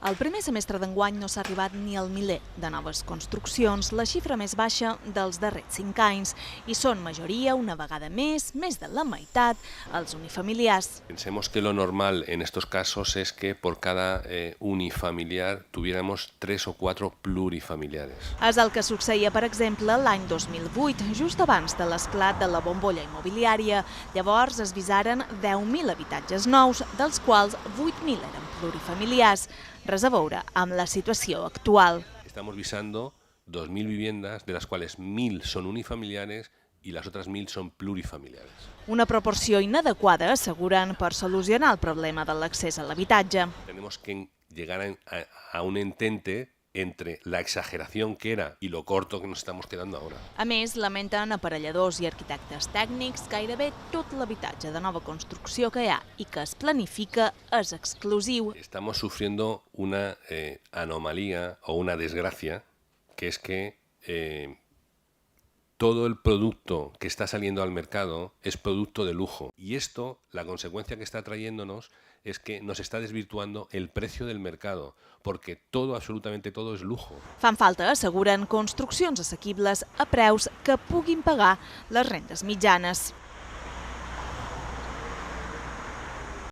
Al primer semestre d'enguany no s'ha arribat ni al miler de noves construccions, la xifra més baixa dels darrers 5 anys, i són majoria, una vegada més de la meitat, els unifamiliars. Pensemos que lo normal en estos casos es que por cada unifamiliar tuviéramos 3 o 4 plurifamiliares. És el que succeïa, per exemple, l'any 2008, just abans de l'esclat de la bombolla immobiliària. Llavors es visaren 10.000 habitatges nous, dels quals 8.000 eren plurifamiliars. Res a veure amb la situació actual. Estamos visando 2.000 viviendas, de las cuales 1.000 son unifamiliares y las otras 1.000 son plurifamiliares. Una proporció inadequada, asseguren, per solucionar el problema de l'accés a l'habitatge. Tenemos que llegar a un entente entre la exageración que era y lo corto que nos estamos quedando ahora. A més, lamenten aparelladors i arquitectes tècnics, gairebé tot l'habitatge de nova construcció que hi ha i que es planifica és exclusiu. Estamos sufriendo una anomalía o una desgracia, que es que todo el producto que está saliendo al mercado es producto de lujo. Y esto, la consecuencia que está trayéndonos es que nos está desvirtuando el precio del mercado, porque todo, absolutamente todo, es lujo. Fan falta, asseguren, construccions assequibles a preus que puguin pagar les rendes mitjanes.